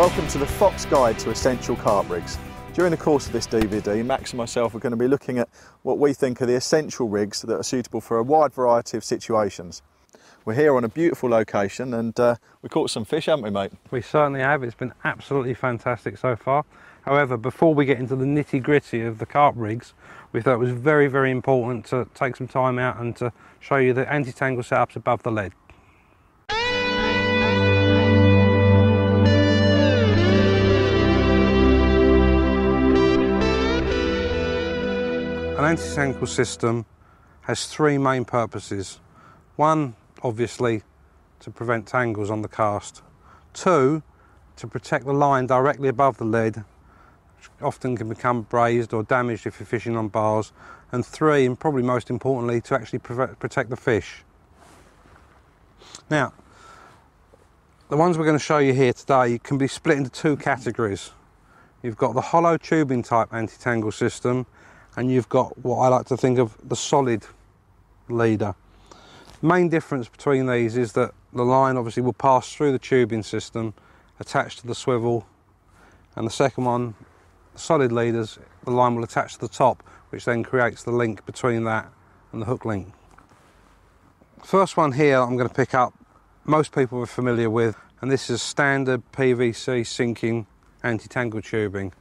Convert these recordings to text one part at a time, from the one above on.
Welcome to the Fox Guide to Essential Carp Rigs. During the course of this DVD, Max and myself are going to be looking at what we think are the essential rigs that are suitable for a wide variety of situations. We're here on a beautiful location and we caught some fish, haven't we, mate? We certainly have. It's been absolutely fantastic so far. However, before we get into the nitty-gritty of the carp rigs, we thought it was very, very important to take some time out and to show you the anti-tangle setups above the lead. An anti-tangle system has three main purposes. One, obviously, to prevent tangles on the cast. Two, to protect the line directly above the lead, which often can become brazed or damaged if you're fishing on bars. And three, and probably most importantly, to actually protect the fish. Now, the ones we're going to show you here today can be split into two categories. You've got the hollow tubing type anti-tangle system, and you've got what I like to think of the solid leader. The main difference between these is that the line obviously will pass through the tubing system attached to the swivel, and the second one, the solid leaders, the line will attach to the top, which then creates the link between that and the hook link. The first one here I'm going to pick up, most people are familiar with, and this is standard PVC sinking anti-tangle tubing.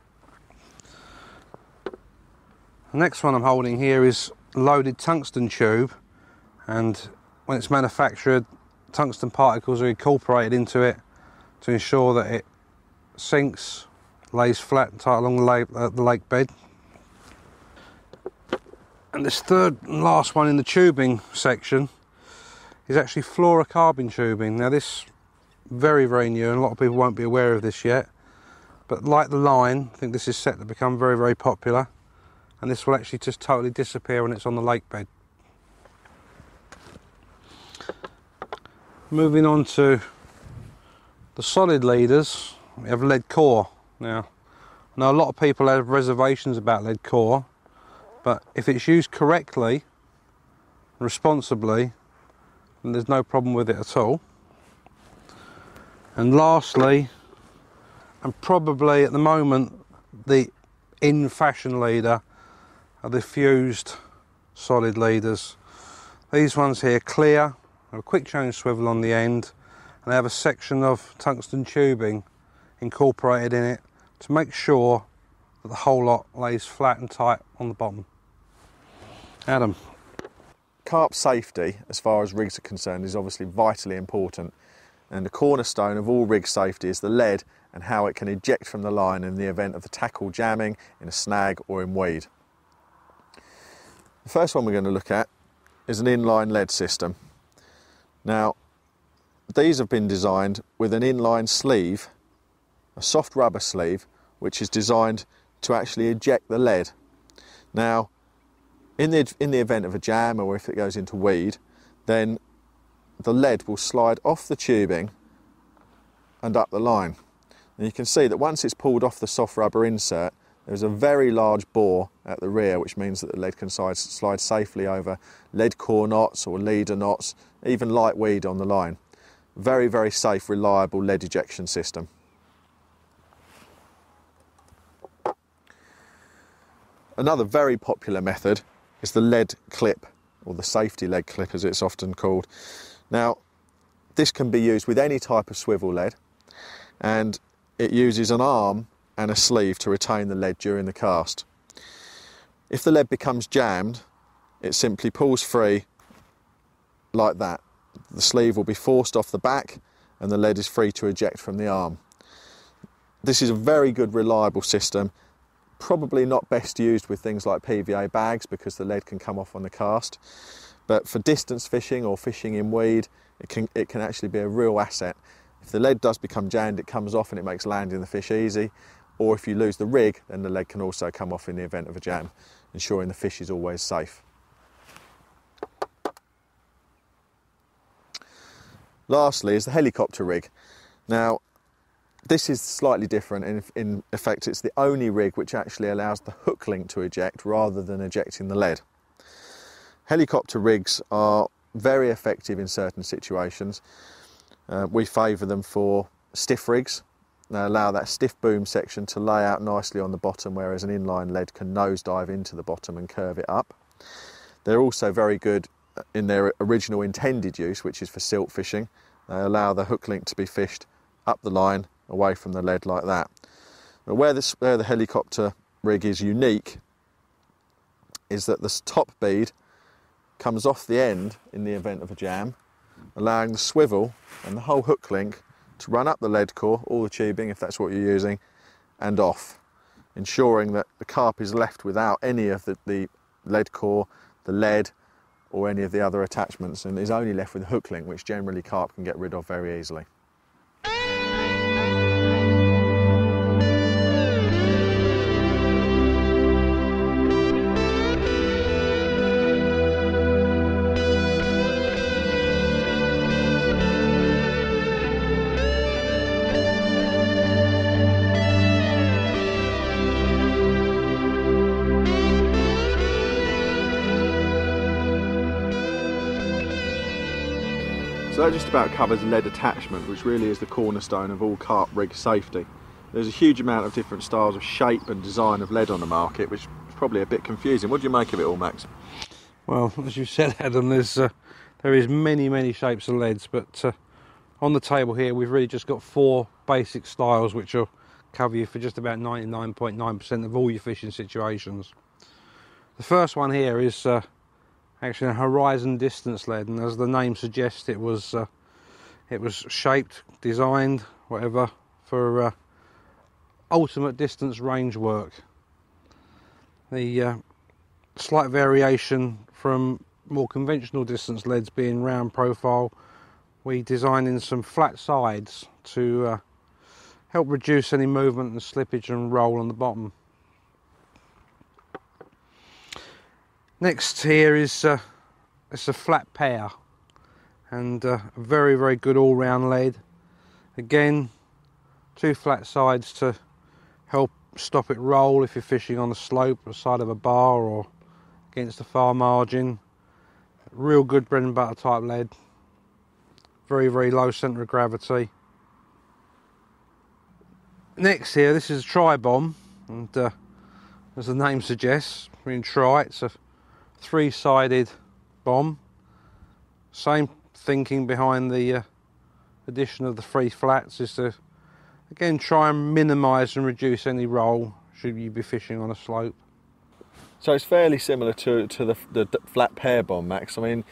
The next one I'm holding here is loaded tungsten tube, and when it's manufactured, tungsten particles are incorporated into it to ensure that it sinks, lays flat and tight along the lake bed. And this third and last one in the tubing section is actually fluorocarbon tubing. Now this very, very new, and a lot of people won't be aware of this yet, but like the line, I think this is set to become very, very popular. And this will actually just totally disappear when it's on the lake bed. Moving on to the solid leaders, we have lead core. Now, I know a lot of people have reservations about lead core, but if it's used correctly, responsibly, then there's no problem with it at all. And lastly, and probably at the moment, the in-fashion leader are the fused solid leaders. These ones here clear, have a quick change swivel on the end, and they have a section of tungsten tubing incorporated in it to make sure that the whole lot lays flat and tight on the bottom. Adam. Carp safety, as far as rigs are concerned, is obviously vitally important, and the cornerstone of all rig safety is the lead and how it can eject from the line in the event of the tackle jamming in a snag or in weed. The first one we're going to look at is an inline lead system. Now, these have been designed with an inline sleeve, a soft rubber sleeve, which is designed to actually eject the lead. Now, in the event of a jam or if it goes into weed, then the lead will slide off the tubing and up the line. And you can see that once it's pulled off the soft rubber insert, there's a very large bore at the rear, which means that the lead can slide safely over lead core knots or leader knots, even light weed on the line. Very, very safe, reliable lead ejection system. Another very popular method is the lead clip, or the safety lead clip as it's often called. Now, this can be used with any type of swivel lead, and it uses an arm and a sleeve to retain the lead during the cast. If the lead becomes jammed, it simply pulls free like that. The sleeve will be forced off the back and the lead is free to eject from the arm. This is a very good, reliable system, probably not best used with things like PVA bags because the lead can come off on the cast, but for distance fishing or fishing in weed, it can actually be a real asset. If the lead does become jammed, it comes off and it makes landing the fish easy. Or if you lose the rig, then the lead can also come off in the event of a jam, ensuring the fish is always safe. Lastly is the helicopter rig. Now, this is slightly different. In effect, it's the only rig which actually allows the hook link to eject rather than ejecting the lead. Helicopter rigs are very effective in certain situations. We favour them for stiff rigs, They allow that stiff boom section to lay out nicely on the bottom, whereas an inline lead can nosedive into the bottom and curve it up. They're also very good in their original intended use, which is for silt fishing. They allow the hook link to be fished up the line away from the lead like that. But where the helicopter rig is unique is that the top bead comes off the end in the event of a jam, allowing the swivel and the whole hook link to run up the lead core, all the tubing if that's what you're using, and off, ensuring that the carp is left without any of the lead core, the lead, or any of the other attachments, and is only left with the hook link, which generally carp can get rid of very easily. So that just about covers lead attachment, which really is the cornerstone of all carp rig safety. There's a huge amount of different styles of shape and design of lead on the market, which is probably a bit confusing. What do you make of it all, Max? Well, as you said, Adam, there is many shapes of leads, but on the table here we've really just got 4 basic styles which will cover you for just about 99.9% of all your fishing situations. The first one here is actually a horizon distance lead, and as the name suggests, it was shaped, designed, whatever, for ultimate distance range work. The slight variation from more conventional distance leads being round profile, we designed in some flat sides to help reduce any movement and slippage and roll on the bottom. Next here is it's a flat pair, and a very good all-round lead. Again, 2 flat sides to help stop it roll if you're fishing on the slope or side of a bar or against the far margin. Real good bread and butter type lead. Very low centre of gravity. Next here, this is a tri-bomb, and as the name suggests, in tri, it's a 3-sided bomb. Same thinking behind the addition of the 3 flats is to again try and minimise and reduce any roll should you be fishing on a slope. So it's fairly similar to the flat pair bomb, Max. I mean,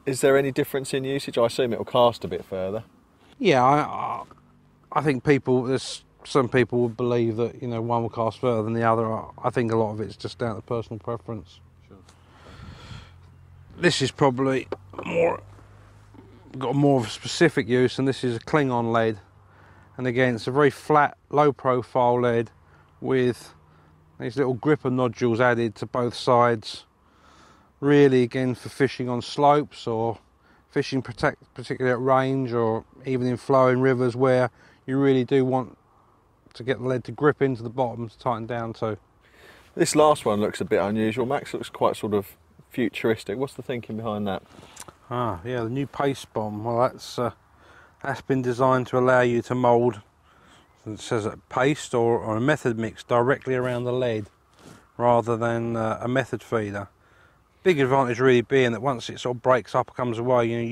is there any difference in usage? I assume it'll cast a bit further. Yeah, I think there's some people would believe that, you know, one will cast further than the other. I think a lot of it's just down to personal preference. Sure. This is probably got more of a specific use, and this is a Klingon lead. And again, it's a very flat, low profile lead with these little gripper nodules added to both sides. Really, again, for fishing on slopes or fishing particularly at range, or even in flowing rivers where you really do want to get the lead to grip into the bottom to tighten down to. This last one looks a bit unusual. Max, looks quite sort of futuristic. What's the thinking behind that? Ah, yeah, the new paste bomb. Well, that's been designed to allow you to mould, it says a paste or a method mix directly around the lead rather than a method feeder. Big advantage really being that once it sort of breaks up or comes away, you know,